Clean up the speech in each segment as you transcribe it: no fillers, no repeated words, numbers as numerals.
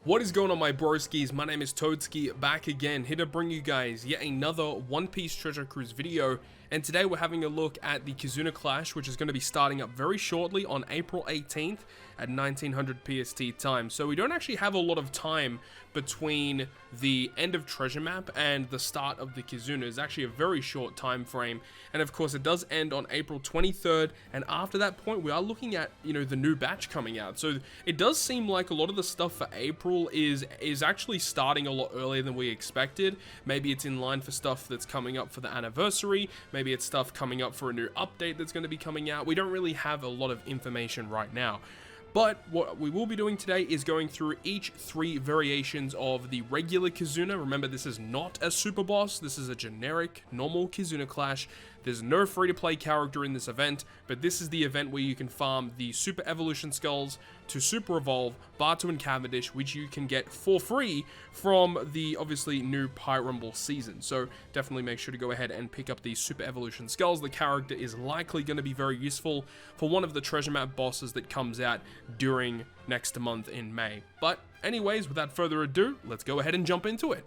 What is going on, my broskiis? My name is Toadskii, back again, here to bring you guys yet another One Piece Treasure Cruise video. And today we're having a look at the KIZUNA Clash, which is going to be starting up very shortly on April 18th at 1900 PST time. So we don't actually have a lot of time between the end of Treasure Map and the start of the KIZUNA. It's actually a very short time frame. And of course it does end on April 23rd. And after that point we are looking at, the new batch coming out. So it does seem like a lot of the stuff for April is actually starting a lot earlier than we expected. Maybe it's in line for stuff that's coming up for the anniversary. Maybe it's stuff coming up for a new update that's going to be coming out. We don't really have a lot of information right now. But what we will be doing today is going through each 3 variations of the regular KIZUNA. Remember, this is not a super boss. This is a generic, normal KIZUNA Clash. There's no free-to-play character in this event, but this is the event where you can farm the Super Evolution Skulls to Super Evolve Bartu and Cavendish, which you can get for free from the, obviously, new Pirate Rumble season. So definitely make sure to go ahead and pick up the Super Evolution Skulls. The character is likely going to be very useful for one of the Treasure Map bosses that comes out during next month in May. But anyways, without further ado, let's go ahead and jump into it.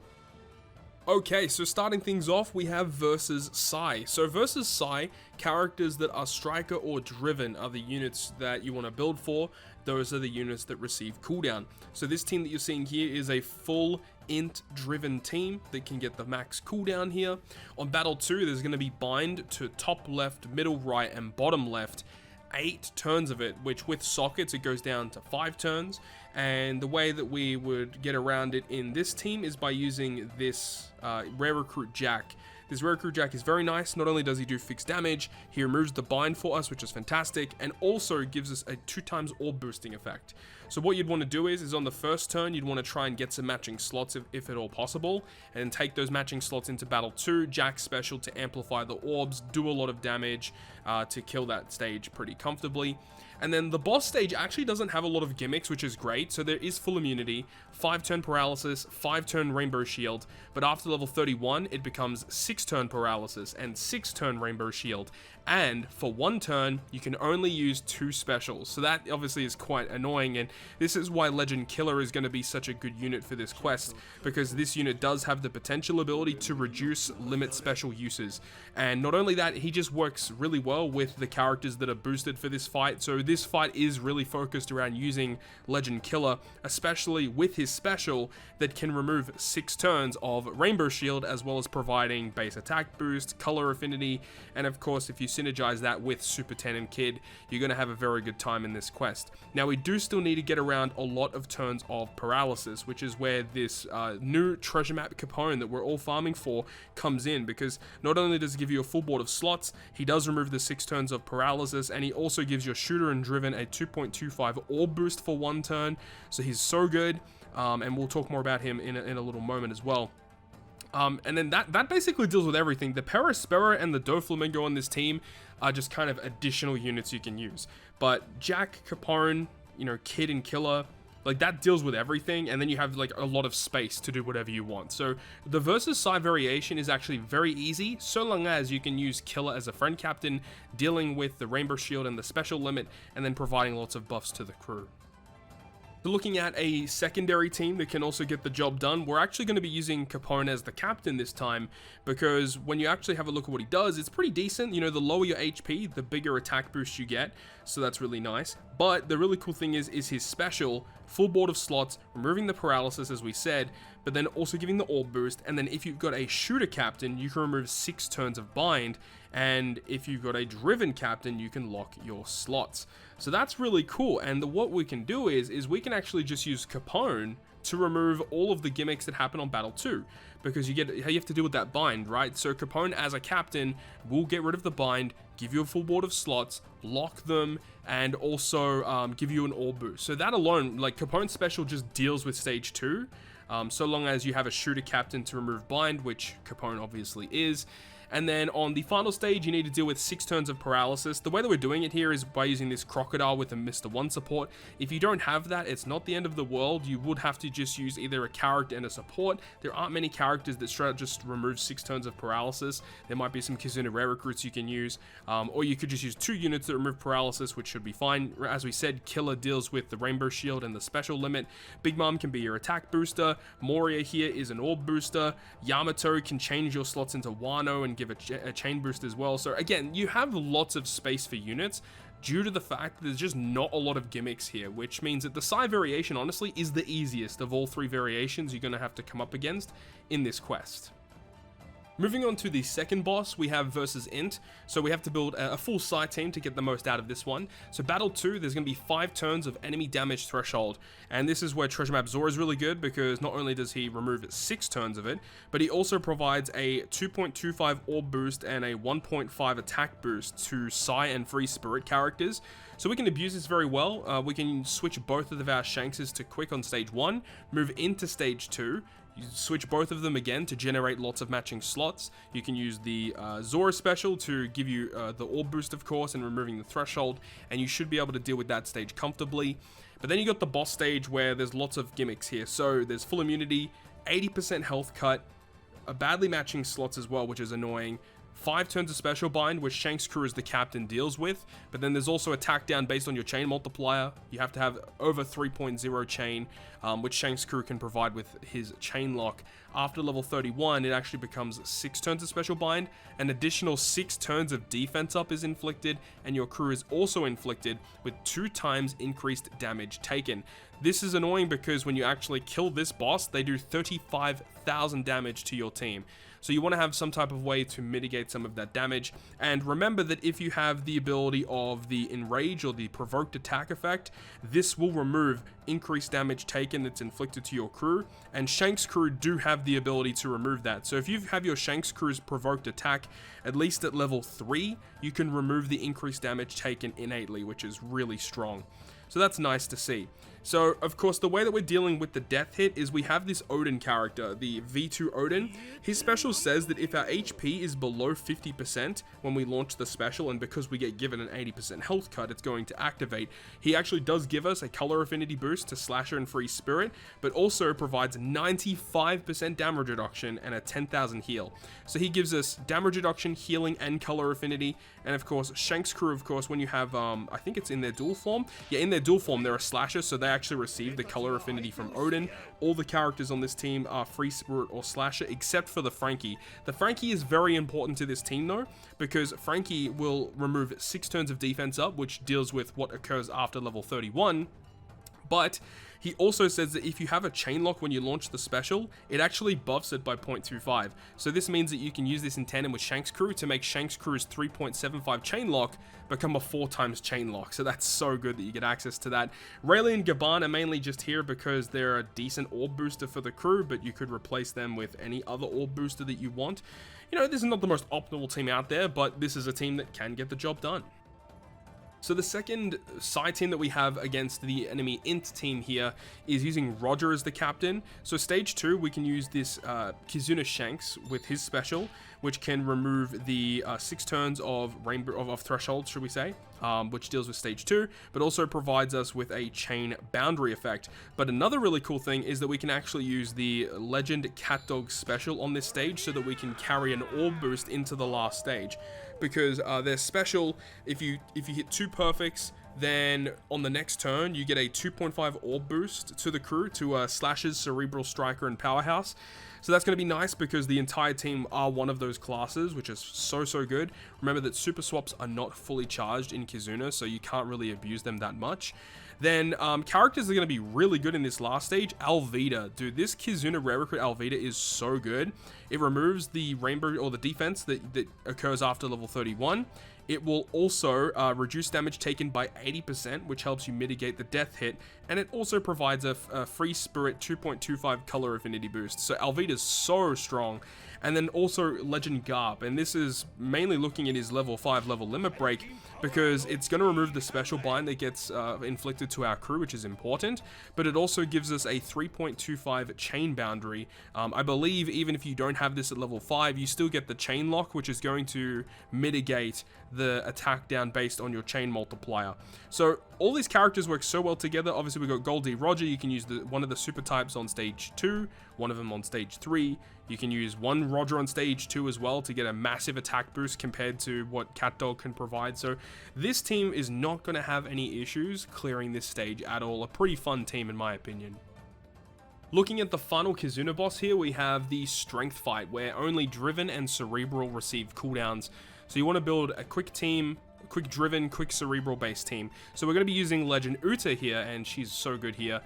Okay, so starting things off, we have Versus Sai. So Versus Sai, characters that are striker or driven are the units that you want to build for. Those are the units that receive cooldown. So this team that you're seeing here is a full int driven team that can get the max cooldown here. On Battle 2, there's going to be bind to top left, middle right, and bottom left. 8 turns of it, which with sockets it goes down to 5 turns. And the way that we would get around it in this team is by using this Rare Recruit Jack. This Rare Recruit Jack is very nice. Not only does he do fixed damage, he removes the bind for us, which is fantastic, and also gives us a 2x orb boosting effect. So what you'd want to do is on the first turn, you'd want to try and get some matching slots if at all possible, and then take those matching slots into Battle 2, Jack special to amplify the orbs, do a lot of damage to kill that stage pretty comfortably. And then the boss stage actually doesn't have a lot of gimmicks, which is great. So there is full immunity, 5-turn paralysis, 5-turn rainbow shield, but after level 31, it becomes 6-turn paralysis and 6-turn rainbow shield. And for 1 turn, you can only use 2 specials. So that obviously is quite annoying, and this is why Legend Killer is going to be such a good unit for this quest, because this unit does have the potential ability to reduce limit special uses. And not only that, he just works really well with the characters that are boosted for this fight. So this fight is really focused around using Legend Killer, especially with his special that can remove 6 turns of Rainbow Shield, as well as providing base attack boost, color affinity, and of course if you synergize that with Super TND Kid, you're going to have a very good time in this quest. Now we do still need to get around a lot of turns of paralysis, which is where this new Treasure Map Capone that we're all farming for comes in, because not only does he give you a full board of slots, he does remove the 6 turns of paralysis, and he also gives your shooter and driven a 2.25 orb boost for 1 turn. So he's so good, and we'll talk more about him in a little moment as well. And then that basically deals with everything. The Perispera and the Doflamingo on this team are just kind of additional units you can use. But Jack, Capone, Kid and Killer, like that deals with everything, and then you have like a lot of space to do whatever you want. So the Versus Sai variation is actually very easy, so long as you can use Killer as a friend captain, dealing with the Rainbow Shield and the special limit, and then providing lots of buffs to the crew. So looking at a secondary team that can also get the job done, we're actually going to be using Capone as the captain this time, because when you actually have a look at what he does, it's pretty decent. The lower your HP, the bigger attack boost you get, so that's really nice. But the really cool thing is his special, full board of slots, removing the paralysis as we said, but then also giving the orb boost, and then if you've got a shooter captain, you can remove 6 turns of bind, and if you've got a driven captain, you can lock your slots. So that's really cool, and what we can do is we can actually just use Capone to remove all of the gimmicks that happen on Battle 2, because you have to deal with that bind, right? So Capone as a captain will get rid of the bind, give you a full board of slots, lock them, and also give you an orb boost. So that alone, like Capone's special just deals with stage 2, so long as you have a shooter captain to remove bind, which Capone obviously is. And then on the final stage, you need to deal with 6 turns of paralysis. The way that we're doing it here is by using this crocodile with a Mr. 1 support. If you don't have that, it's not the end of the world. You would have to just use either a character and a support. There aren't many characters that straight up just remove 6 turns of paralysis. There might be some KIZUNA rare recruits you can use, or you could just use 2 units that remove paralysis, which should be fine. As we said, Killer deals with the rainbow shield and the special limit. Big Mom can be your attack booster. Moria here is an orb booster. Yamato can change your slots into Wano and give a chain boost as well. So again, you have lots of space for units due to the fact that there's just not a lot of gimmicks here, which means that the Psy variation honestly is the easiest of all 3 variations you're going to have to come up against in this quest. Moving on to the second boss, we have versus Int. So we have to build a full Psy team to get the most out of this one. So battle 2, there's going to be 5 turns of enemy damage threshold. And this is where Treasure Map Zora is really good, because not only does he remove 6 turns of it, but he also provides a 2.25 orb boost and a 1.5 attack boost to Psy and Free Spirit characters. So we can abuse this very well. We can switch both of our Shankses to quick on stage 1, move into stage 2, you switch both of them again to generate lots of matching slots. You can use the Zora special to give you the orb boost, of course, and removing the threshold, and you should be able to deal with that stage comfortably. But then you got the boss stage where there's lots of gimmicks here. So there's full immunity, 80% health cut, a badly matching slots as well, which is annoying. 5 turns of special bind, which Shanks crew as the captain deals with, but then there's also attack down based on your chain multiplier. You have to have over 3.0 chain, which Shanks crew can provide with his chain lock. After level 31, it actually becomes 6 turns of special bind, an additional 6 turns of defense up is inflicted, and your crew is also inflicted with 2 times increased damage taken. This is annoying because when you actually kill this boss, they do 35,000 damage to your team. So you want to have some type of way to mitigate some of that damage. And remember that if you have the ability of the Enrage or the Provoked Attack effect, this will remove increased damage taken that's inflicted to your crew. And Shanks crew do have the ability to remove that. So if you have your Shanks crew's Provoked Attack, at least at level 3, you can remove the increased damage taken innately, which is really strong. So that's nice to see. So, of course, the way that we're dealing with the death hit is we have this Odin character, the V2 Odin. His special says that if our HP is below 50% when we launch the special, and because we get given an 80% health cut, it's going to activate. He actually does give us a color affinity boost to Slasher and Free Spirit, but also provides 95% damage reduction and a 10,000 heal. So he gives us damage reduction, healing, and color affinity. And of course, Shanks crew, of course, when you have, I think it's in their dual form. Yeah, in their dual form, they're a Slasher, so they actually receive the color affinity from Odin. All the characters on this team are Free Spirit or Slasher, except for the Frankie. The Frankie is very important to this team, though, because Frankie will remove 6 turns of defense up, which deals with what occurs after level 31. But he also says that if you have a chain lock when you launch the special, it actually buffs it by 0.25. So this means that you can use this in tandem with Shanks crew to make Shanks crew's 3.75 chain lock become a 4 times chain lock. So that's so good that you get access to that. Rayleigh and Gaban are mainly just here because they're a decent orb booster for the crew, but you could replace them with any other orb booster that you want. You know, this is not the most optimal team out there, but this is a team that can get the job done. So the second side team that we have against the enemy Int team here is using Roger as the captain. So stage 2, we can use this KIZUNA Shanks with his special, which can remove the 6 turns of threshold, should we say, which deals with stage 2, but also provides us with a chain boundary effect. But another really cool thing is that we can actually use the Legend Cat Dog special on this stage so that we can carry an orb boost into the last stage. Because they're special, if you hit 2 perfects, then on the next turn you get a 2.5 orb boost to the crew, to Slashes, Cerebral Striker, and Powerhouse. So that's going to be nice because the entire team are one of those classes, which is so good. Remember that super swaps are not fully charged in KIZUNA, so you can't really abuse them that much. Then characters are going to be really good in this last stage. Alvida, dude, this KIZUNA rare recruit Alvida is so good. It removes the rainbow or the defense that occurs after level 31. It will also reduce damage taken by 80%, which helps you mitigate the death hit, and it also provides a Free Spirit 2.25 color affinity boost. So Alvida's so strong. and then also Legend Garb, and this is mainly looking at his level 5 level limit break, because it's going to remove the special bind that gets inflicted to our crew, which is important, but it also gives us a 3.25 chain boundary. I believe even if you don't have this at level 5, you still get the chain lock, which is going to mitigate the attack down based on your chain multiplier. So all these characters work so well together. Obviously we got Goldie Roger. You can use one of the super types on stage 2, one of them on stage 3. You can use one Roger on stage 2 as well to get a massive attack boost compared to what CatDog can provide. So this team is not going to have any issues clearing this stage at all. A pretty fun team in my opinion. Looking at the final KIZUNA boss here, we have the Strength fight, where only Driven and Cerebral receive cooldowns. So you want to build a quick team, quick Driven, quick Cerebral based team. So we're going to be using Legend Uta here, and she's so good here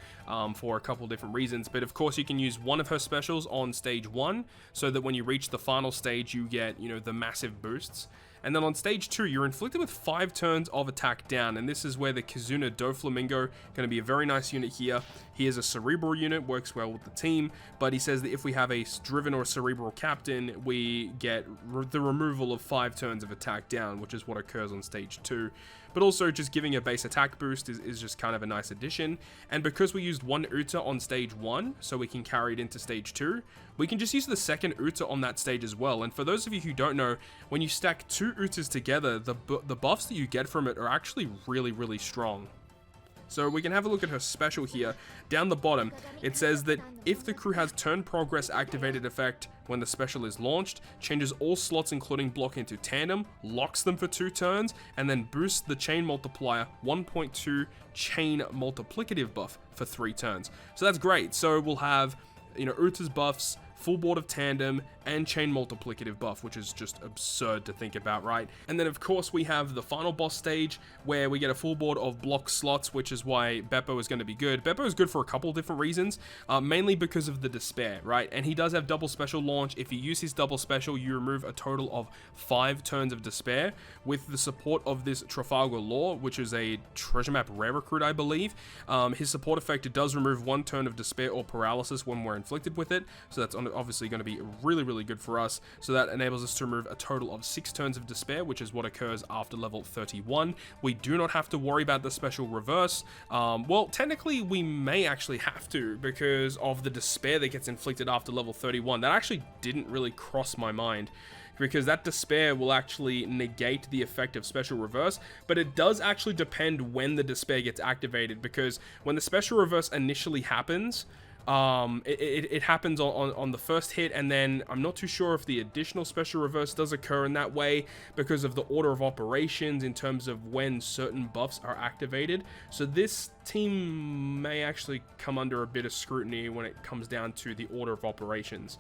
for a couple different reasons. But of course you can use one of her specials on stage 1, so that when you reach the final stage you get, you know, the massive boosts. And then on stage 2, you're inflicted with 5 turns of attack down, and this is where the KIZUNA Doflamingo going to be a very nice unit here. He is a Cerebral unit, works well with the team, but he says that if we have a Driven or Cerebral Captain, we get the removal of 5 turns of attack down, which is what occurs on stage 2. But also just giving a base attack boost is just kind of a nice addition. And because we used one Uta on stage 1, so we can carry it into stage 2, we can just use the second Uta on that stage as well. And for those of you who don't know, when you stack 2 Utas together, the buffs that you get from it are actually really, really strong. So we can have a look at her special here. Down the bottom, it says that if the crew has turn progress activated effect when the special is launched, changes all slots including block into tandem, locks them for 2 turns, and then boosts the chain multiplier 1.2 chain multiplicative buff for 3 turns. So that's great. So we'll have, you know, Uta's buffs, full board of tandem, and chain multiplicative buff, which is just absurd to think about, right? And then of course we have the final boss stage where we get a full board of block slots, which is why Beppo is going to be good. Beppo is good for a couple different reasons, mainly because of the despair, right? And he does have double special launch. If you use his double special, you remove a total of 5 turns of despair. With the support of this Trafalgar Law, which is a treasure map rare recruit, I believe, his support effect, it does remove 1 turn of despair or paralysis when we're inflicted with it. So that's obviously going to be really, really good for us. So that enables us to remove a total of 6 turns of despair, which is what occurs after level 31. We do not have to worry about the special reverse. Well, technically we may actually have to, because of the despair that gets inflicted after level 31. That actually didn't really cross my mind, because that despair will actually negate the effect of special reverse, but it does actually depend when the despair gets activated, because when the special reverse initially happens, it happens on the first hit, and then I'm not too sure if the additional special reverse does occur in that way because of the order of operations in terms of when certain buffs are activated. So this team may actually come under a bit of scrutiny when it comes down to the order of operations.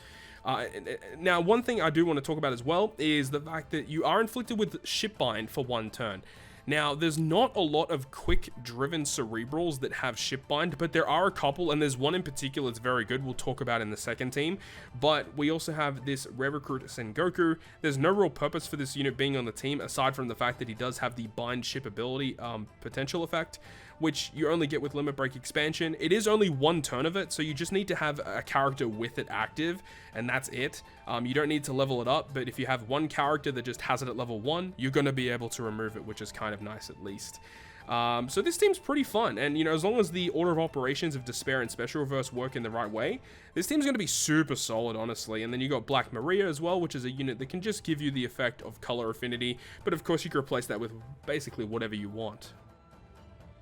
Now, one thing I do want to talk about as well is the fact that you are inflicted with shipbind for 1 turn. Now, there's not a lot of quick driven cerebrals that have shipbind, but there are a couple, and there's one in particular that's very good we'll talk about in the second team. But we also have this rare recruit Sengoku. There's no real purpose for this unit being on the team aside from the fact that he does have the bind ship ability potential effect, which you only get with limit break expansion. It is only 1 turn of it, so you just need to have a character with it active, and that's it. You don't need to level it up, but if you have one character that just has it at level 1, you're going to be able to remove it, which is kind of nice at least. So this team's pretty fun, and you know, as long as the order of operations of Despair and Special Reverse work in the right way, this team's going to be super solid, honestly. And then you got Black Maria as well, which is a unit that can just give you the effect of color affinity, but of course you can replace that with basically whatever you want.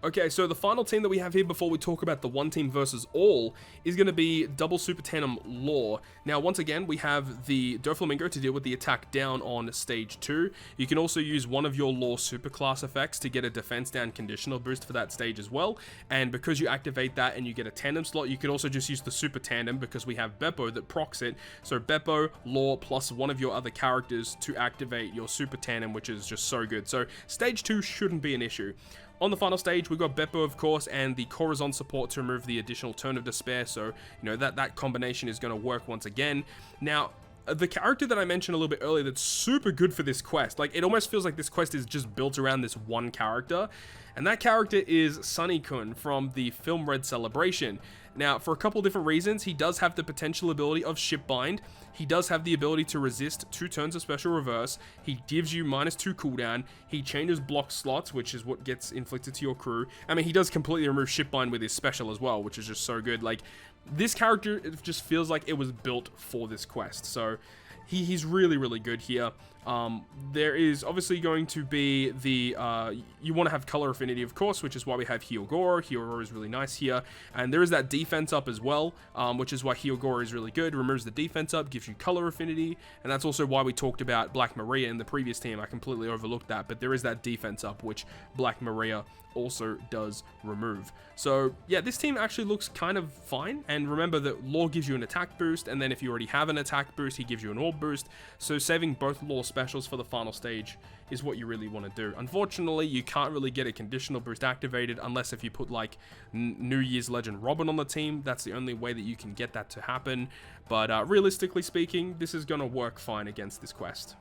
Okay, so the final team that we have here before we talk about the one team versus all is going to be Double Super Tandem Law. Now, once again, we have the Doflamingo to deal with the attack down on stage 2. You can also use one of your Law superclass effects to get a defense down conditional boost for that stage as well. And because you activate that and you get a tandem slot, you could also just use the Super Tandem because we have Beppo that procs it. So Beppo, Law, plus one of your other characters to activate your Super Tandem, which is just so good. So stage 2 shouldn't be an issue. On the final stage, we've got Beppo, of course, and the Corazon support to remove the additional Turn of Despair, so, you know, that combination is going to work once again. Now, the character that I mentioned a little bit earlier that's super good for this quest, like, it almost feels like this quest is just built around this one character, and that character is Sunny-kun from the film Red Celebration. Now, for a couple different reasons, he does have the potential ability of Shipbind. He does have the ability to resist 2 turns of special reverse. He gives you -2 cooldown. He changes block slots, which is what gets inflicted to your crew. I mean, he does completely remove Shipbind with his special as well, which is just so good. Like, this character, it just feels like it was built for this quest. So, he's really, really good here. There is obviously going to be the, you want to have color affinity, of course, which is why we have Hyogoro. Hyogoro is really nice here. And there is that defense up as well, which is why Hyogoro is really good. Removes the defense up, gives you color affinity. And that's also why we talked about Black Maria in the previous team. I completely overlooked that, but there is that defense up, which Black Maria also does remove. So yeah, this team actually looks kind of fine. And remember that Law gives you an attack boost, and then if you already have an attack boost, he gives you an orb boost. So saving both Law specials for the final stage is what you really want to do. Unfortunately, you can't really get a conditional boost activated unless if you put like New Year's Legend Robin on the team. That's the only way that you can get that to happen. But realistically speaking, this is going to work fine against this quest.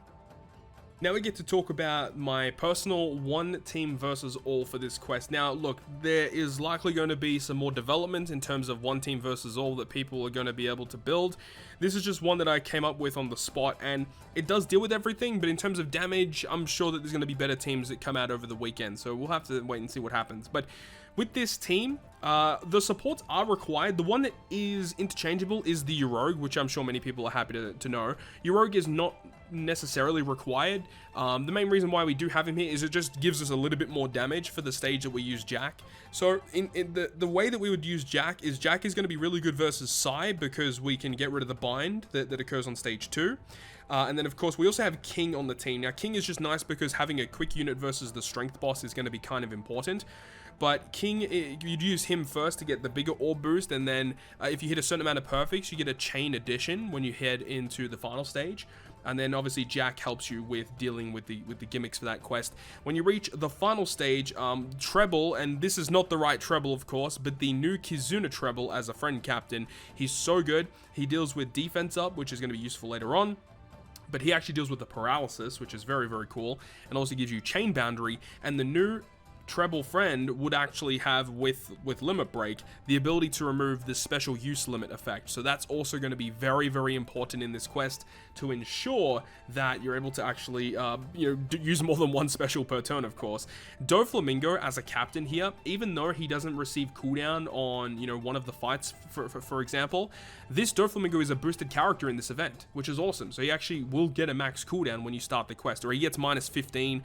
Now we get to talk about my personal one team versus all for this quest. Now look, there is likely going to be some more development in terms of one team versus all that people are going to be able to build. This is just one that I came up with on the spot, and it does deal with everything, but in terms of damage, I'm sure that there's going to be better teams that come out over the weekend, so we'll have to wait and see what happens. But with this team, the supports are required. The one that is interchangeable is the Rogue, which I'm sure many people are happy to know. Rogue is not necessarily required. The main reason why we do have him here is it just gives us a little bit more damage for the stage that we use Jack. So in the way that we would use Jack is going to be really good versus Sai, because we can get rid of the bind that occurs on stage 2. And then of course we also have King on the team. Now King is just nice because having a quick unit versus the strength boss is going to be kind of important. But King, you'd use him first to get the bigger orb boost, and then if you hit a certain amount of perfects, you get a chain addition when you head into the final stage. And then obviously Jack helps you with dealing with the gimmicks for that quest. When you reach the final stage, Treble, and this is not the right Treble of course, but the new KIZUNA Treble as a friend captain, he's so good. He deals with defense up, which is going to be useful later on. But he actually deals with the paralysis, which is very, very cool, and also gives you chain boundary. And the new Treble friend would actually have with limit break the ability to remove the special use limit effect. So that's also going to be very, very important in this quest to ensure that you're able to actually use more than one special per turn, of course. Doflamingo as a captain here, even though he doesn't receive cooldown on one of the fights, for example, this Doflamingo is a boosted character in this event, which is awesome. So he actually will get a max cooldown when you start the quest, or he gets -15,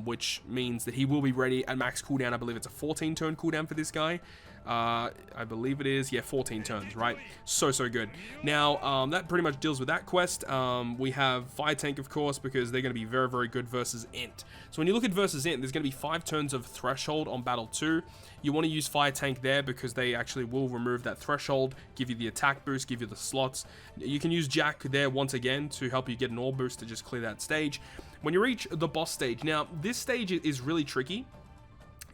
which means that he will be ready at max cooldown. I believe it's a 14 turn cooldown for this guy. I believe it is, yeah, 14 turns, right? So good. Now, that pretty much deals with that quest. We have Fire Tank, of course, because they're going to be very, very good versus Int. So when you look at versus Int, there's going to be 5 turns of Threshold on Battle 2. You want to use Fire Tank there because they actually will remove that Threshold, give you the attack boost, give you the slots. You can use Jack there once again to help you get an orb boost to just clear that stage. When you reach the boss stage, now, this stage is really tricky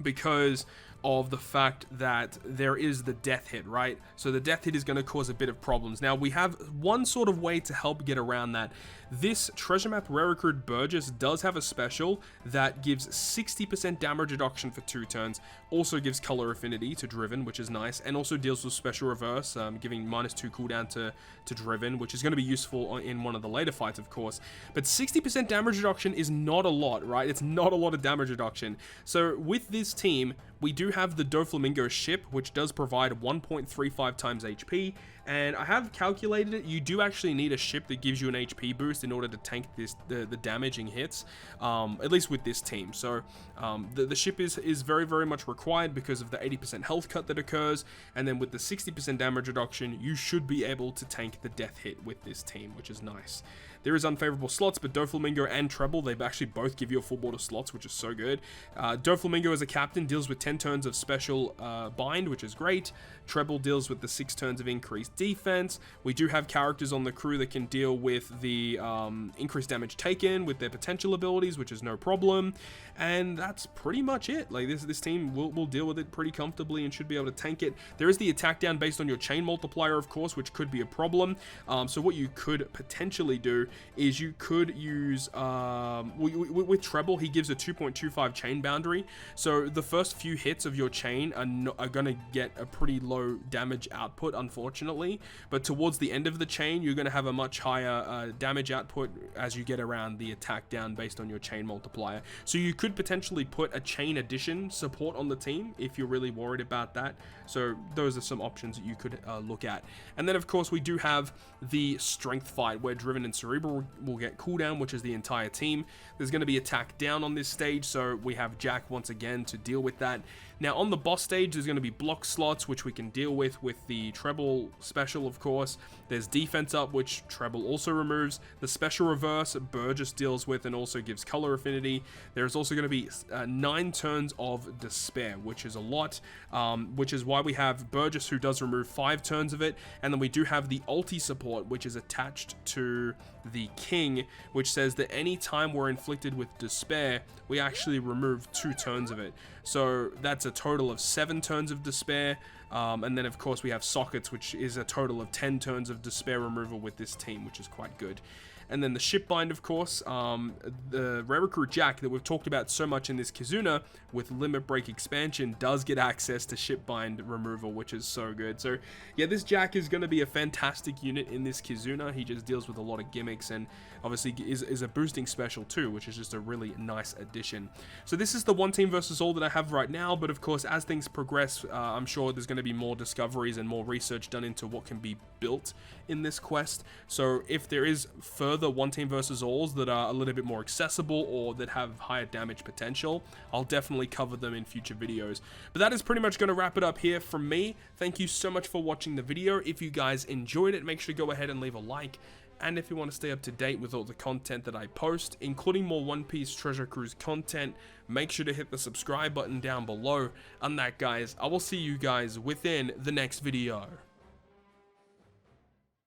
because of the fact that there is the death hit, right? So the death hit is going to cause a bit of problems. Now, we have one sort of way to help get around that. This Treasure Map Rare Recruit Burgess does have a special that gives 60% damage reduction for 2 turns, also gives color affinity to Driven, which is nice, and also deals with special reverse, giving -2 cooldown to Driven, which is going to be useful in one of the later fights, of course. But 60% damage reduction is not a lot, right? It's not a lot of damage reduction. So with this team, we do have the Doflamingo ship, which does provide 1.35 times HP, and I have calculated it. You do actually need a ship that gives you an HP boost in order to tank the damaging hits, at least with this team. So the ship is very, very much required because of the 80% health cut that occurs, and then with the 60% damage reduction, you should be able to tank the death hit with this team, which is nice. There is unfavorable slots, but Doflamingo and Treble, they actually both give you a full board of slots, which is so good. Doflamingo as a captain deals with 10 turns of special bind, which is great. Treble deals with the 6 turns of increased defense. We do have characters on the crew that can deal with the increased damage taken with their potential abilities, which is no problem. And that's pretty much it. Like this team will deal with it pretty comfortably and should be able to tank it. There is the attack down based on your chain multiplier, of course, which could be a problem. So what you could potentially do is you could use with treble, he gives a 2.25 chain boundary. So the first few hits of your chain are gonna get a pretty low damage output, unfortunately, but towards the end of the chain you're going to have a much higher damage output as you get around the attack down based on your chain multiplier. So you could potentially put a chain addition support on the team if you're really worried about that. So those are some options that you could look at. And then of course we do have the strength fight where Driven and Cerebral will get cooldown, which is the entire team. There's going to be attack down on this stage, so we have Jack once again to deal with that. Now on the boss stage there's going to be block slots, which we can deal with the treble special, of course. There's defense up, which treble also removes. The special reverse Burgess deals with and also gives color affinity. There's also going to be 9 turns of despair, which is a lot, which is why we have Burgess, who does remove 5 turns of it. And then we do have the ulti support, which is attached to the king, which says that any time we're inflicted with despair, we actually remove 2 turns of it. So that's a total of 7 turns of despair. And then of course we have sockets, which is a total of 10 turns of despair removal with this team, which is quite good. And then the ship bind, of course, the rare recruit Jack that we've talked about so much in this KIZUNA with limit break expansion does get access to ship bind removal, which is so good. So yeah, this Jack is going to be a fantastic unit in this KIZUNA. He just deals with a lot of gimmicks and obviously is a boosting special too, which is just a really nice addition. So this is the one team versus all that I have right now, but of course as things progress, I'm sure there's going to be more discoveries and more research done into what can be built in this quest. So if there is further one team versus alls that are a little bit more accessible or that have higher damage potential, I'll definitely cover them in future videos. But that is pretty much going to wrap it up here from me. Thank you so much for watching the video. If you guys enjoyed it, make sure to go ahead and leave a like. And if you want to stay up to date with all the content that I post, including more One Piece Treasure Cruise content, make sure to hit the subscribe button down below. And that, guys, I will see you guys within the next video.